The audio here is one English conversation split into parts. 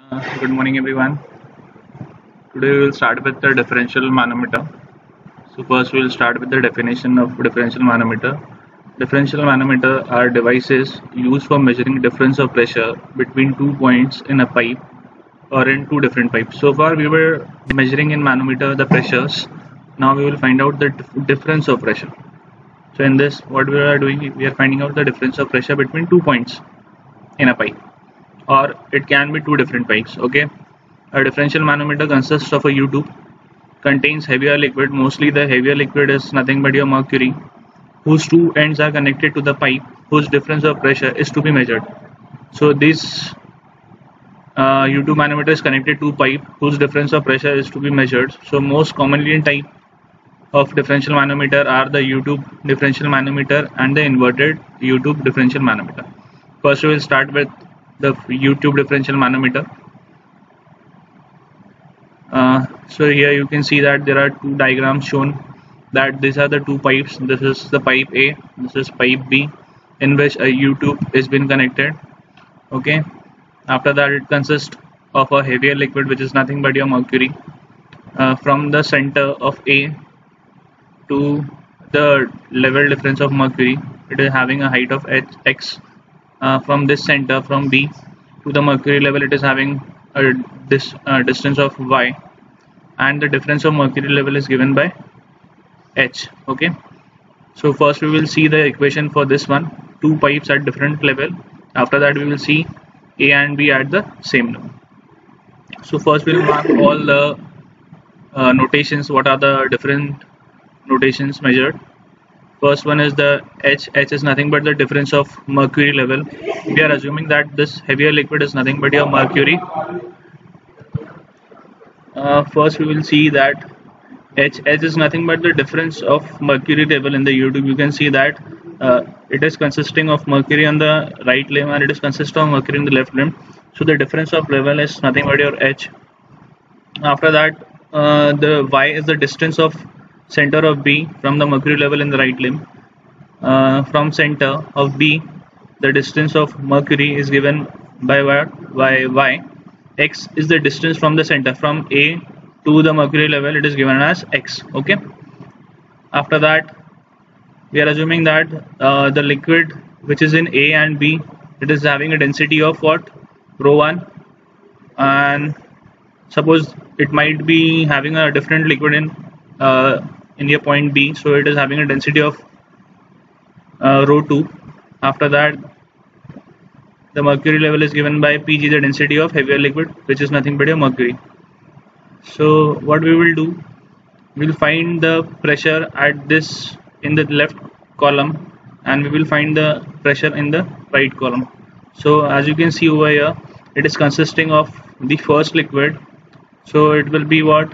Good morning, everyone. Today we will start with the differential manometer. So first we will start with the definition of differential manometer. Differential manometer are devices used for measuring difference of pressure between 2 points in a pipe or in two different pipes. So far we were measuring in manometer the pressures. Now we will find out the difference of pressure. So in this, what we are doing, we are finding out the difference of pressure between 2 points in a pipe, or it can be two different pipes. Okay. A differential manometer consists of a U-tube, contains heavier liquid. Mostly the heavier liquid is nothing but your mercury, whose two ends are connected to the pipe, whose difference of pressure is to be measured. So this U-tube manometer is connected to pipe whose difference of pressure is to be measured. So most commonly in type of differential manometer are the U-tube differential manometer and the inverted U-tube differential manometer. First we will start with the U-tube differential manometer. So here you can see that there are two diagrams shown, that these are the two pipes. This is the pipe A, this is pipe B, in which a U-tube is been connected. Okay. After that, it consists of a heavier liquid, which is nothing but your mercury. From the center of A to the level difference of mercury, it is having a height of x. From this center, from B to the mercury level, it is having a distance of y, and the difference of mercury level is given by h. Okay. So first we will see the equation for this one, two pipes at different level. After that we will see A and B at the same level. So first we will mark all the notations. What are the different notations measured? First one is the h. H is nothing but the difference of mercury level. We are assuming that this heavier liquid is nothing but your mercury. First we will see that H is nothing but the difference of mercury level in the U-tube. You can see that it is consisting of mercury on the right limb and it is consisting of mercury in the left limb. So the difference of level is nothing but your H. After that, the Y is the distance of center of B from the mercury level in the right limb. From center of B, the distance of mercury is given by what? By Y. X is the distance from the center, from A to the mercury level, it is given as x. Okay. After that, we are assuming that the liquid which is in A and B, it is having a density of what? Rho1, and suppose it might be having a different liquid in your point B, so it is having a density of rho2. After that, the mercury level is given by Pg, the density of heavier liquid, which is nothing but your mercury. So what we will do, we will find the pressure at this in the left column, and we will find the pressure in the right column. So as you can see over here, it is consisting of the first liquid. So it will be what?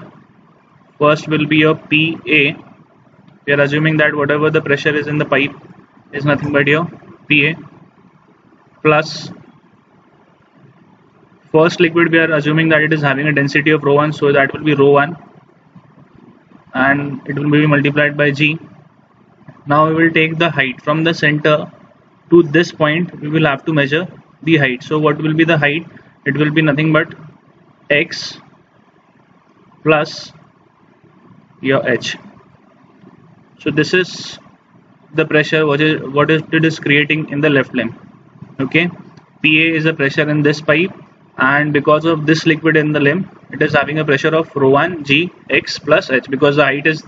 First will be your PA. We are assuming that whatever the pressure is in the pipe is nothing but your PA, plus first liquid, we are assuming that it is having a density of rho1, so that will be rho1, and it will be multiplied by G. Now we will take the height from the center to this point. We will have to measure the height. So what will be the height? It will be nothing but x plus your h. So this is the pressure what it is creating in the left limb. Okay. PA is the pressure in this pipe, and because of this liquid in the limb, it is having a pressure of rho1 G x plus h, because the height is,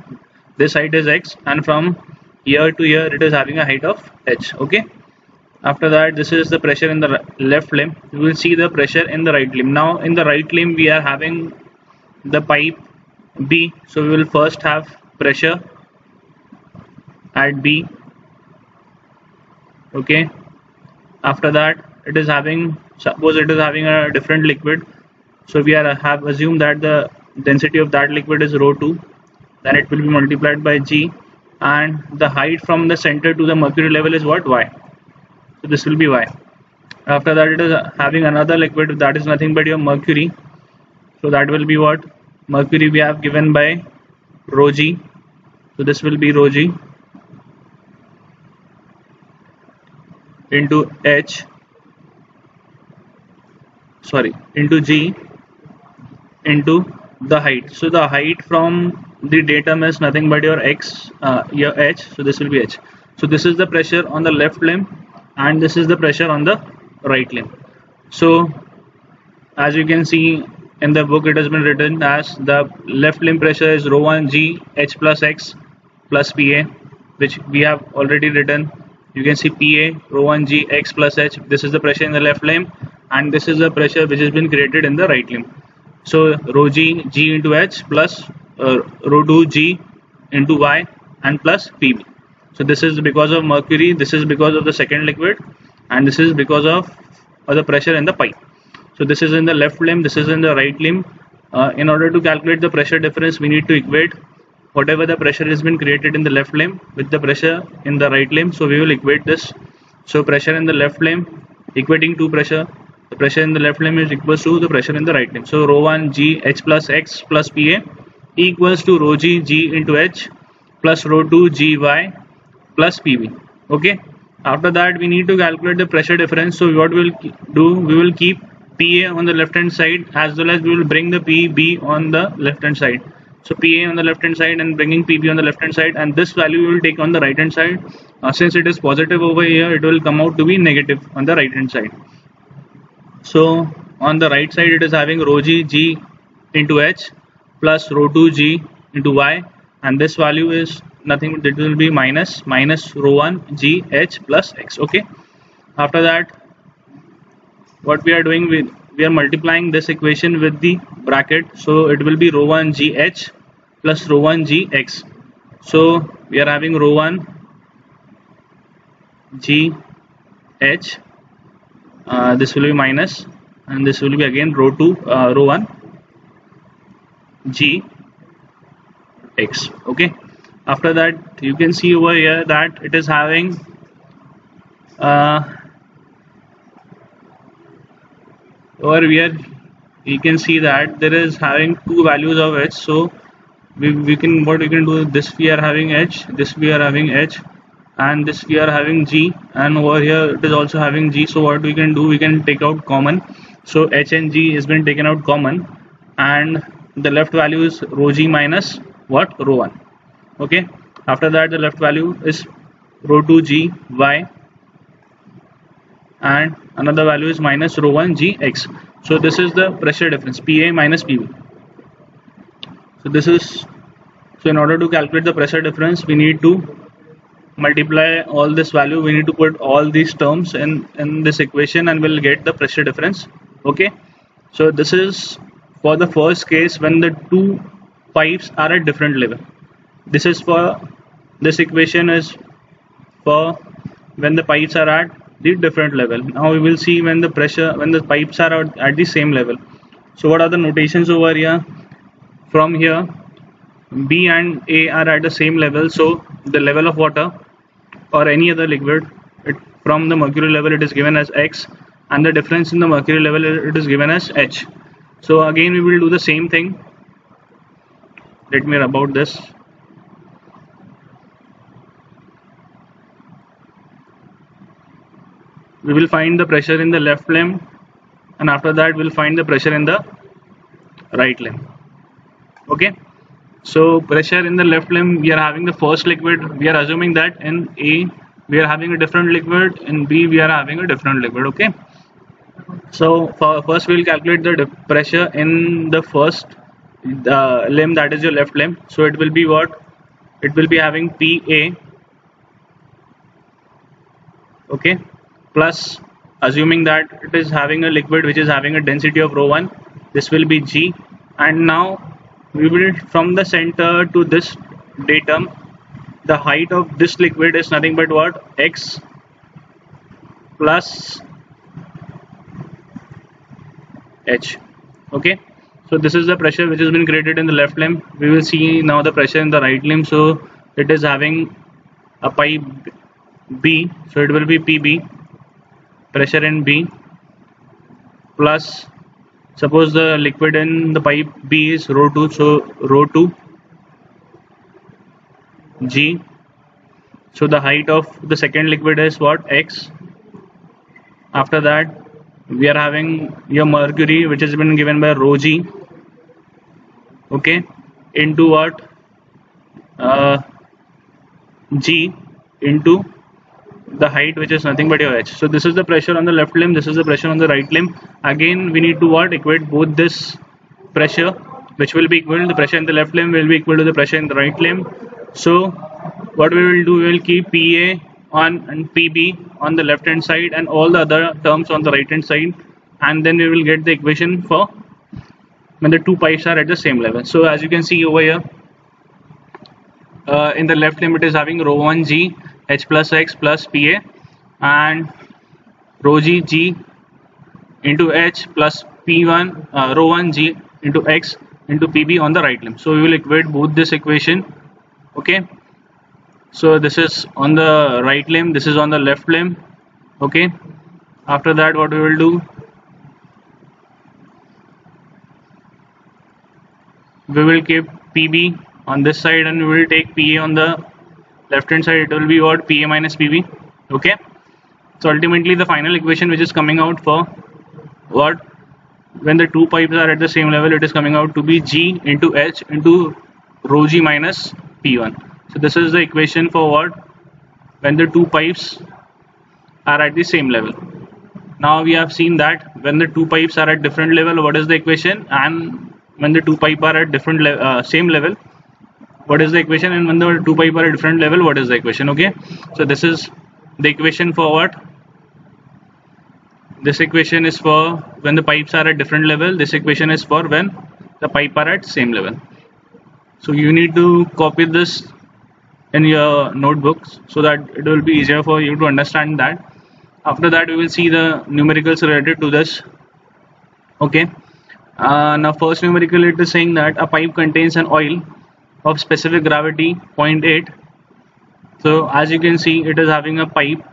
this height is x, and from here to here it is having a height of h. Okay. After that, this is the pressure in the left limb. You will see the pressure in the right limb. Now in the right limb we are having the pipe B, so we will first have pressure at B. Okay. After that, it is having, suppose it is having a different liquid, so we have assumed that the density of that liquid is rho2, then it will be multiplied by G, and the height from the center to the mercury level is what? Y. So this will be Y. After that, it is having another liquid, that is nothing but your mercury, so that will be what? Mercury we have given by rho G, so this will be rho G into H. sorry, into G into the height. So the height from the datum is nothing but your x, your h. So this will be h. So this is the pressure on the left limb, and this is the pressure on the right limb. So as you can see in the book, it has been written as the left limb pressure is rho1 g h plus x plus pa, which we have already written. You can see pa rho1 g x plus h. This is the pressure in the left limb, and this is the pressure which has been created in the right limb. So rho g into h plus rho 2 g into y and plus pb. So this is because of mercury, this is because of the second liquid, and this is because of the pressure in the pipe. So this is in the left limb, this is in the right limb. In order to calculate the pressure difference, we need to equate whatever the pressure has been created in the left limb with the pressure in the right limb. So we will equate this. So pressure in the left limb equating to pressure. The pressure in the left limb is equals to the pressure in the right limb. So rho 1 g h plus x plus pa equals to rho g g into h plus rho 2 g y plus pb. Okay. After that, we need to calculate the pressure difference. So what we will do, we will keep PA on the left hand side, as well as we will bring the PB on the left hand side. So PA on the left hand side and bringing PB on the left hand side, and this value we will take on the right hand side. Since it is positive over here, it will come out to be negative on the right hand side. So on the right side, it is having rho g g into h plus rho 2 g into y, and this value is nothing, it will be minus rho 1 g h plus x. Okay. After that, what we are doing, we are multiplying this equation with the bracket. So it will be rho 1 g h plus rho 1 g x. So we are having rho 1 g h, this will be minus, and this will be again rho 1 g x. Okay. After that, you can see over here that it is having over here you can see that there is having two values of h. So we can, what we can do, this we are having h, this we are having h, and this we are having g, and over here it is also having g. So what we can do, we can take out common. So h and g has been taken out common, and the left value is rho g minus what, rho 1. Okay. After that, the left value is rho 2 g y, and another value is minus rho 1 g x. So this is the pressure difference, PA minus PB. So this is, so in order to calculate the pressure difference, we need to multiply all this value, we need to put all these terms in this equation, and we'll get the pressure difference. Okay. So this is for the first case when the two pipes are at different level. This is for, this equation is for when the pipes are at the different level. Now we will see when the pressure, when the pipes are at the same level. So what are the notations over here? From here, B and A are at the same level. So the level of water or any other liquid, from the mercury level it is given as x, and the difference in the mercury level it is given as h. So again we will do the same thing. Let me rub out this. We will find the pressure in the left limb, and after that we'll find the pressure in the right limb. Okay. So pressure in the left limb, we are having the first liquid. We are assuming that in A we are having a different liquid, in B we are having a different liquid. Okay. So first we will calculate the pressure in the first limb, that is your left limb. So it will be what? It will be having PA. Okay. Plus, assuming that it is having a liquid which is having a density of rho 1, this will be G, and now we will, from the center to this datum, the height of this liquid is nothing but what, x plus h. Okay. So this is the pressure which has been created in the left limb. We will see now the pressure in the right limb. So it is having a pipe B, so it will be PB, pressure in B, plus, suppose the liquid in the pipe B is rho 2, so rho 2 G. So the height of the second liquid is what, x. After that, we are having your mercury, which has been given by rho g, okay, into what, g into the height, which is nothing but your h. So this is the pressure on the left limb, this is the pressure on the right limb. Again we need to what, equate both this pressure, which will be equal to the pressure in the left limb will be equal to the pressure in the right limb. So what we will do, we will keep PA on and PB on the left hand side and all the other terms on the right hand side, and then we will get the equation for when the two pipes are at the same level. So as you can see over here, in the left limb it is having rho 1 g h plus x plus PA and rho g g into h plus P1 rho 1 g into x into PB on the right limb. So we will equate both this equation, okay. So this is on the right limb, this is on the left limb, okay. After that what we will do, we will keep PB on this side and we will take PA on the left hand side. It will be what, PA minus PB, okay. So ultimately the final equation which is coming out for what, when the two pipes are at the same level, it is coming out to be G into H into rho G minus P1. So this is the equation for what, when the two pipes are at the same level. Now we have seen that when the two pipes are at different level, what is the equation, and when the two pipes are at different same level, what is the equation, and when the two pipes are at different level, what is the equation, okay. So this is the equation for what, this equation is for when the pipes are at different level, this equation is for when the pipe are at same level. So you need to copy this in your notebooks so that it will be easier for you to understand that. After that we will see the numericals related to this, okay. Now first numerical, it is saying that a pipe contains an oil of specific gravity 0.8. so as you can see, it is having a pipe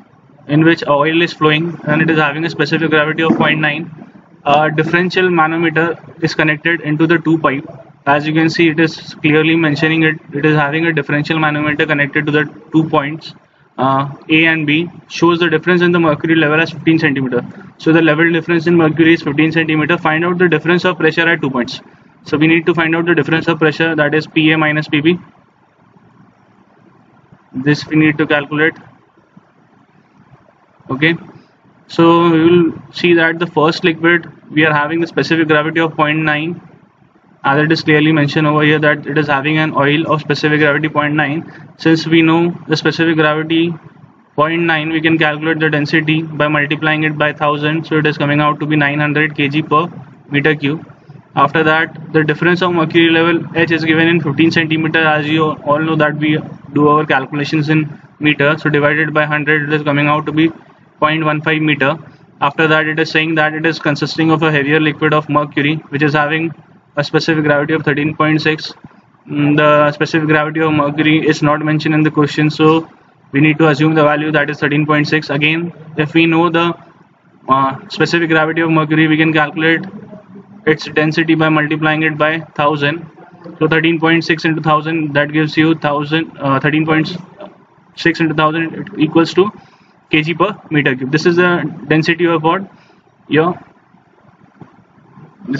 in which oil is flowing and it is having a specific gravity of 0.9. A differential manometer is connected into the two pipe. As you can see, it is clearly mentioning it is having a differential manometer connected to the 2 points A and B, shows the difference in the mercury level as 15 centimeter. So the level difference in mercury is 15 centimeter. Find out the difference of pressure at 2 points. So we need to find out the difference of pressure, that is PA minus PB. This we need to calculate, okay. So we will see that the first liquid, we are having the specific gravity of 0.9, as it is clearly mentioned over here that it is having an oil of specific gravity 0.9. Since we know the specific gravity 0.9, we can calculate the density by multiplying it by 1000. So it is coming out to be 900 kg per meter cube. After that, the difference of mercury level H is given in 15 centimeter. As you all know that we do our calculations in meter, so divided by 100, it is coming out to be 0.15 meter. After that, it is saying that it is consisting of a heavier liquid of mercury, which is having a specific gravity of 13.6. The specific gravity of mercury is not mentioned in the question, so we need to assume the value, that is 13.6. Again, if we know the specific gravity of mercury, we can calculate its density by multiplying it by 1000. So 13.6 into 1000, that gives you 13.6 into 1000, it equals to kg per meter cube. This is the density of what, this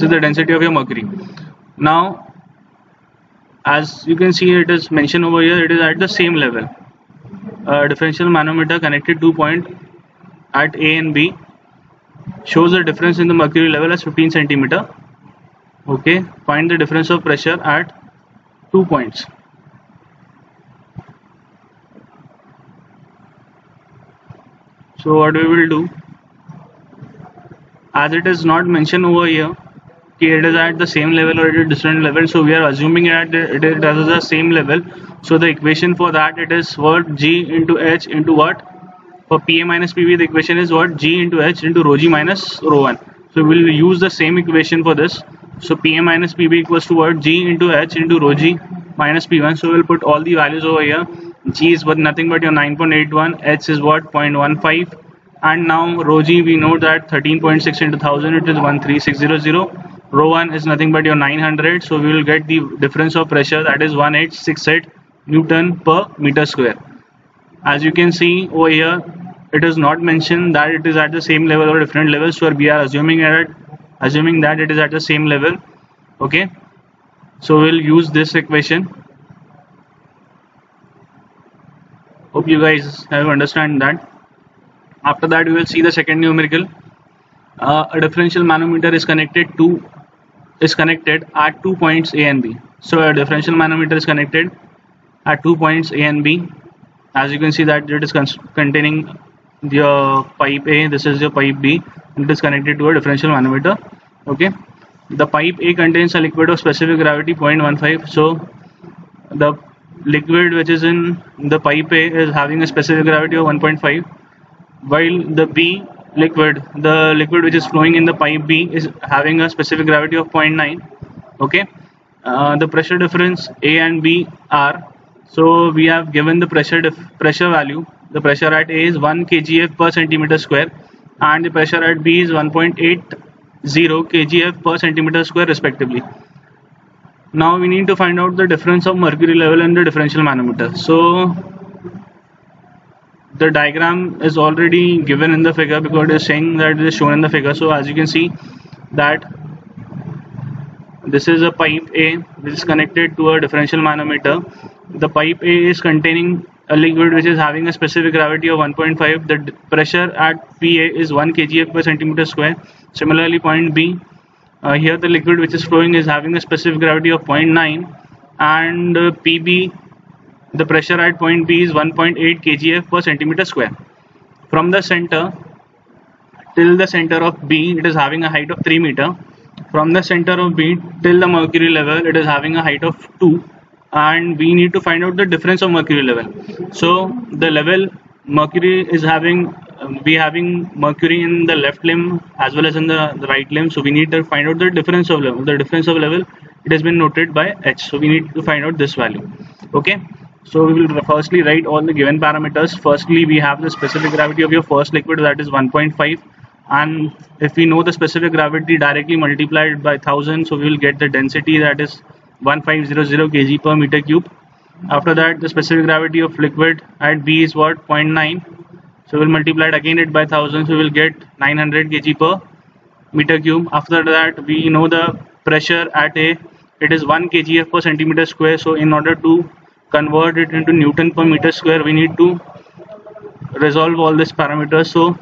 is the density of your mercury. Now as you can see, it is mentioned over here, it is at the same level. Differential manometer connected 2 point at A and B, shows the difference in the mercury level as 15 centimeter, okay. Find the difference of pressure at 2 points. So what we will do, as it is not mentioned over here it is at the same level or it is different level, so we are assuming that it is at the same level. So the equation for that, it is what, G into H into what, for PA minus PB, the equation is what, G into H into rho G minus rho 1. So we will use the same equation for this. So PA minus PB equals to what, G into H into rho G minus P1. So we will put all the values over here. G is what, nothing but your 9.81, H is what, 0.15, and now rho G, we know that 13.6 into 1000, it is 13600. Rho 1 is nothing but your 900, so we will get the difference of pressure, that is 1868 Newton per meter square. As you can see over here, it is not mentioned that it is at the same level or different levels, so we are assuming that it is at the same level. Okay, so we'll use this equation. Hope you guys have understand that. After that, we will see the second numerical. A differential manometer is connected at 2 points A and B. So a differential manometer is connected at 2 points A and B. As you can see that it is containing the pipe A, this is your pipe B, and it is connected to a differential manometer. Okay, the pipe A contains a liquid of specific gravity 0.15. So the liquid which is in the pipe A is having a specific gravity of 1.5, while the liquid which is flowing in the pipe B is having a specific gravity of 0.9. Okay, the pressure difference A and B are, so we have given the pressure value. The pressure at A is 1 kgf per centimeter square, and the pressure at B is 1.80 kgf per centimeter square respectively. Now we need to find out the difference of mercury level in the differential manometer. So the diagram is already given in the figure because it is saying that it is shown in the figure. So as you can see that this is a pipe A which is connected to a differential manometer. The pipe A is containing a liquid which is having a specific gravity of 1.5. The pressure at PA is 1 kgf per centimeter square. Similarly, point B, here the liquid which is flowing is having a specific gravity of 0.9, and PB, the pressure at point B is 1.8 kgf per centimeter square. From the center till the center of B, it is having a height of 3 meter. From the center of B till the mercury level, it is having a height of 2, and we need to find out the difference of mercury level. So the level mercury is having, we having mercury in the left limb as well as in the right limb. So we need to find out the difference of level. The difference of level, it has been noted by H. So we need to find out this value. Okay. So we will firstly write all the given parameters. Firstly, we have the specific gravity of your first liquid, that is 1.5, and if we know the specific gravity directly multiplied by 1000, so we will get the density, that is 1500 kg per meter cube. After that, the specific gravity of liquid at B is what, 0.9, so we'll multiply it again by 1000, so we'll get 900 kg per meter cube. After that, we know the pressure at A, it is 1 kgf per centimeter square. So in order to convert it into Newton per meter square, we need to resolve all these parameters. So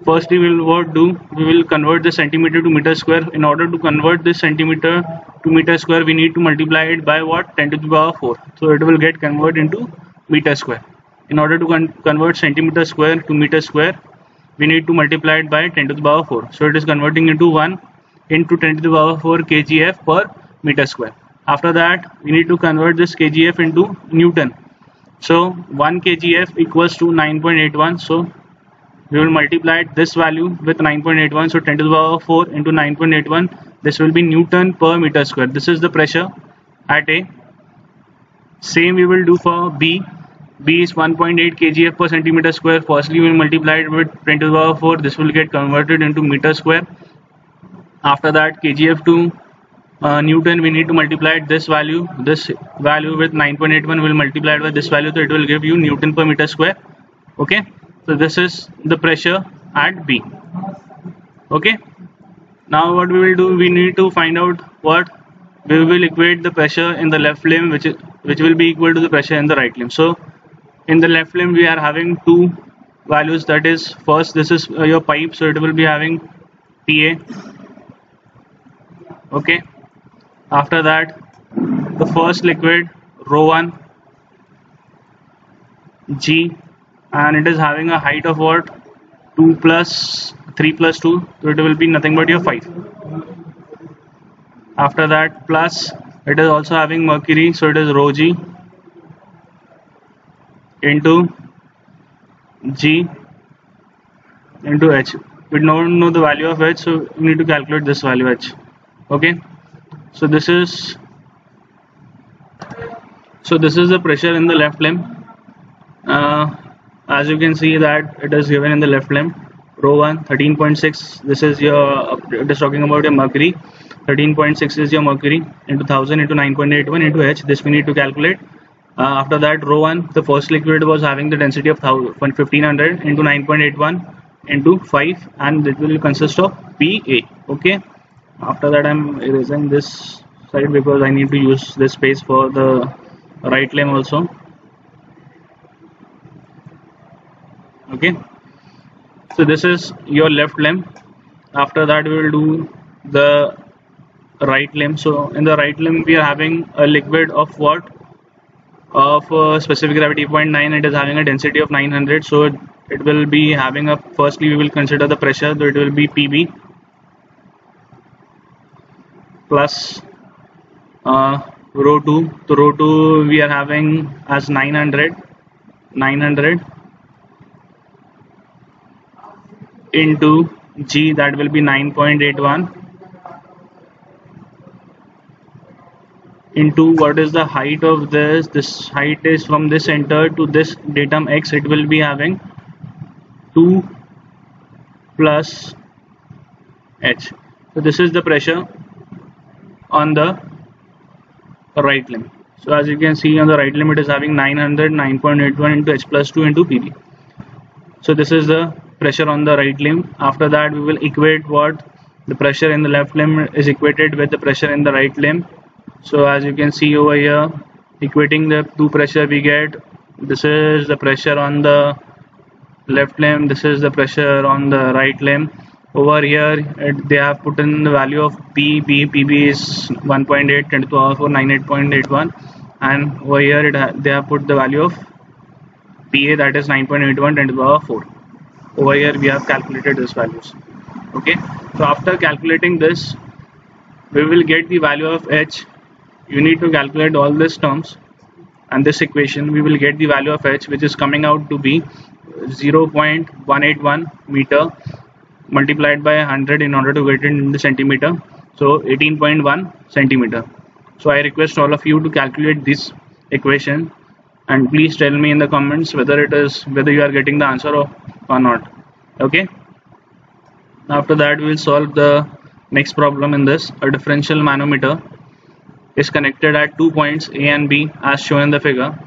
firstly, we will convert the centimeter to meter square. In order to convert this centimeter to meter square, we need to multiply it by what, 10 to the power 4. So it will get converted into meter square. In order to convert centimeter square to meter square, we need to multiply it by 10 to the power 4. So it is converting into 1 into 10 to the power 4 kgf per meter square. After that, we need to convert this kgf into Newton. So 1 kgf equals to 9.81. So we will multiply this value with 9.81. So 10 to the power 4 into 9.81. This will be Newton per meter square. This is the pressure at A. Same we will do for B. B is 1.8 kgf per centimeter square. Firstly, we will multiply it with 10 to the power 4. This will get converted into meter square. After that, kgf to Newton, we need to multiply this value with 9.81. We will multiply it by this value, so it will give you Newton per meter square. Okay, so this is the pressure at B. Okay, now what we will do, we need to find out what we will equate the pressure in the left limb, which will be equal to the pressure in the right limb. So in the left limb, we are having two values, that is, first this is your pipe, so it will be having PA. Okay, after that, the first liquid ρ1 G, and it is having a height of what, 2 plus 3 plus 2, so it will be nothing but your 5. After that, plus it is also having mercury, so it is rho G into G into H. We don't know the value of H, so we need to calculate this value H. Okay, so this is the pressure in the left limb. As you can see that it is given in the left limb, ρ1 13.6. This is your, it is talking about your mercury. 13.6 is your mercury into 1000 into 9.81 into H. This we need to calculate. After that, rho 1, the first liquid was having the density of 1500 into 9.81 into 5, and it will consist of PA. Okay. After that, I'm erasing this side because I need to use this space for the right limb also. Okay. So this is your left limb. After that, we will do the right limb. So in the right limb, we are having a liquid of what? Of specific gravity 0.9. It is having a density of 900. So it will be having a, firstly we will consider the pressure, so it will be PB plus rho 2. So rho 2 we are having as 900 into G, that will be 9.81 into what is the height of this height is from this center to this datum X, it will be having 2 plus H. So this is the pressure on the right limb. So as you can see on the right limb, it is having 900, 9.81 into H plus 2 into PB. So this is the pressure on the right limb. After that, we will equate what the pressure in the left limb is equated with the pressure in the right limb. So as you can see over here, equating the two pressure, we get this is the pressure on the left limb, this is the pressure on the right limb. Over here they have put in the value of PB is 1.8 10 to the power 4 98.81, and over here they have put the value of PA, that is 9.81 10 to the power 4. Over here we have calculated these values. Okay, so after calculating this, we will get the value of H. You need to calculate all these terms and this equation. We will get the value of H, which is coming out to be 0.181 meter multiplied by 100 in order to get it in the centimeter. So 18.1 centimeter. So I request all of you to calculate this equation, and please tell me in the comments whether you are getting the answer or not. Okay. After that, we will solve the next problem in this. A differential manometer is connected at 2 points A and B as shown in the figure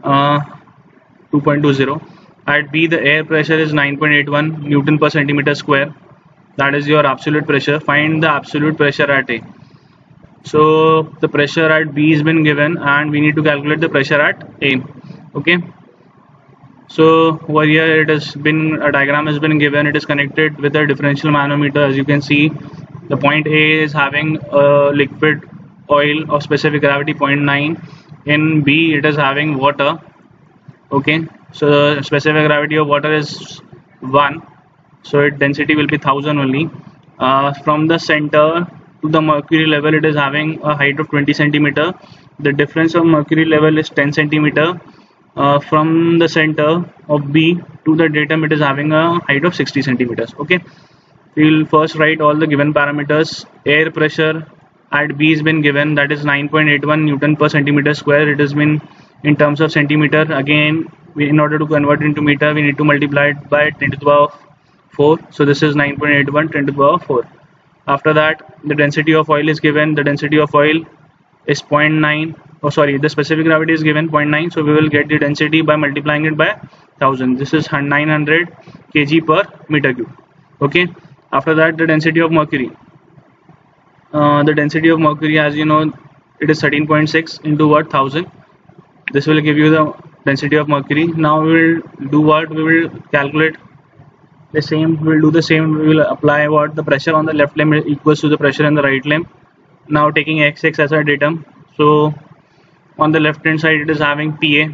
2.20. At B, the air pressure is 9.81 Newton per centimeter square. That is your absolute pressure. Find the absolute pressure at A. So the pressure at B has been given, and we need to calculate the pressure at A. Okay. So over here it has been, a diagram has been given. It is connected with a differential manometer. As you can see, the point A is having a liquid oil of specific gravity 0.9. In B, it is having water. Okay. So the specific gravity of water is 1. So its density will be 1000 only. From the center to the mercury level, it is having a height of 20 centimeter. The difference of mercury level is 10 centimeter. From the center of B to the datum, it is having a height of 60 centimeters. Okay. We will first write all the given parameters. Air pressure at B has been given, that is 9.81 Newton per centimeter square. It has been in terms of centimeter. Again, in order to convert into meter, we need to multiply it by 10 to the power 4. So this is 9.81 10 to the power 4. After that, the density of oil is given. The density of oil is 0.9. Oh sorry, the specific gravity is given 0.9. So we will get the density by multiplying it by 1000. This is 900 kg per meter cube. Okay. After that, the density of mercury. The density of mercury, as you know, it is 13.6 into what, 1000. This will give you the density of mercury. Now we will do what? We will calculate the same. We will do the same. We will apply what? The pressure on the left limb equals to the pressure in the right limb. Now taking XX as a datum. So on the left hand side, it is having PA.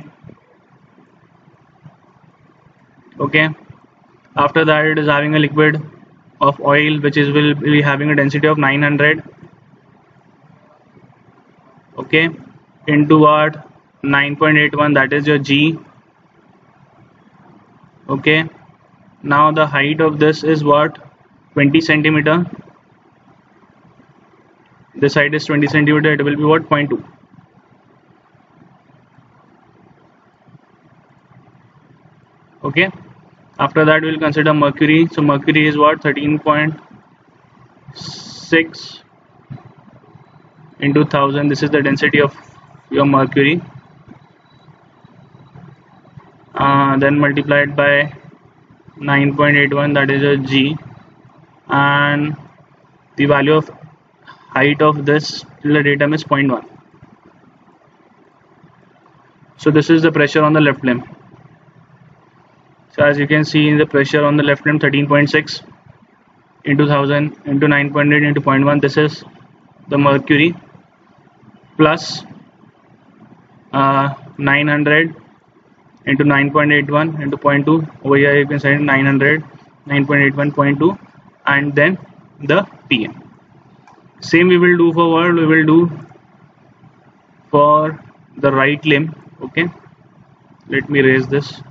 Okay. After that, it is having a liquid of oil, which is will be having a density of 900. Okay. Into what? 9.81, that is your G. Okay. Now the height of this is what? 20 centimeter. This height is 20 centimeter. It will be what? 0.2. Okay. After that, we will consider mercury. So mercury is what? 13.6 into 1000. This is the density of your mercury. then multiplied by 9.81, that is a G, and the value of height of this till the datum is 0.1. So this is the pressure on the left limb. So as you can see, the pressure on the left limb 13.6 into 1000 into 9.8 into 0.1. This is the mercury, plus 900 into 9.81 into 0.2. Over here you can say 900, 9.81.2, and then the PM. Same we will do for what we will do for the right limb. Okay, let me raise this.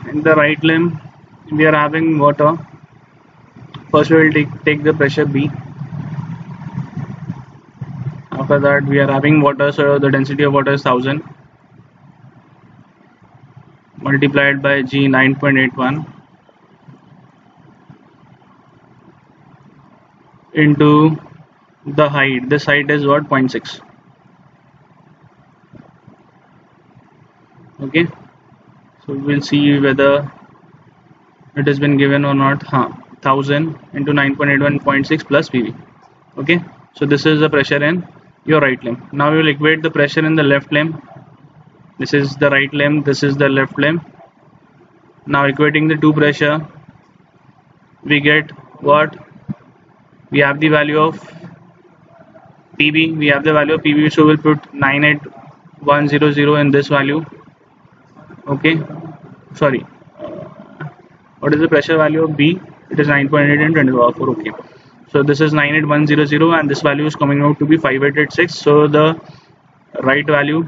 In the right limb we are having water. First we will take the pressure B. After that we are having water, so the density of water is 1000 multiplied by G 9.81 into the height. This height is what, 0.6. Okay, so we'll see whether it has been given or not. 1000 into 9.81.6 plus PV. Okay, so this is the pressure in your right limb. Now we will equate the pressure in the left limb. This is the right limb, this is the left limb. Now equating the two pressure, we get what? We have the value of PB, we have the value of PB, so we'll put 98100 in this value. Okay, sorry, what is the pressure value of B? It is 9.8 and 20 to the power 4. Okay, so this is 98100 and this value is coming out to be 5886. So the right value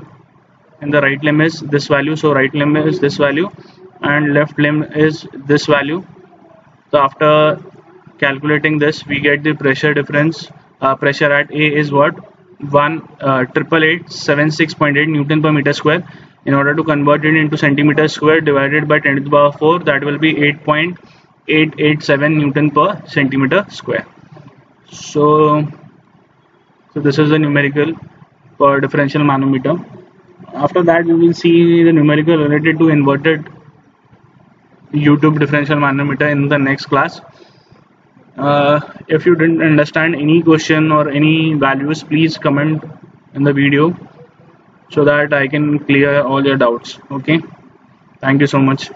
in the right limb is this value, so right limb is this value and left limb is this value. So after calculating this, we get the pressure difference. Pressure at A is what? 88876.8 Newton per meter square. In order to convert it into centimeter square divided by 10 to the power 4, that will be 8.887 Newton per centimeter square. So this is the numerical for differential manometer. After that, we will see the numerical related to inverted U-tube differential manometer in the next class. If you didn't understand any question or any values, please comment in the video so that I can clear all your doubts. Okay, thank you so much.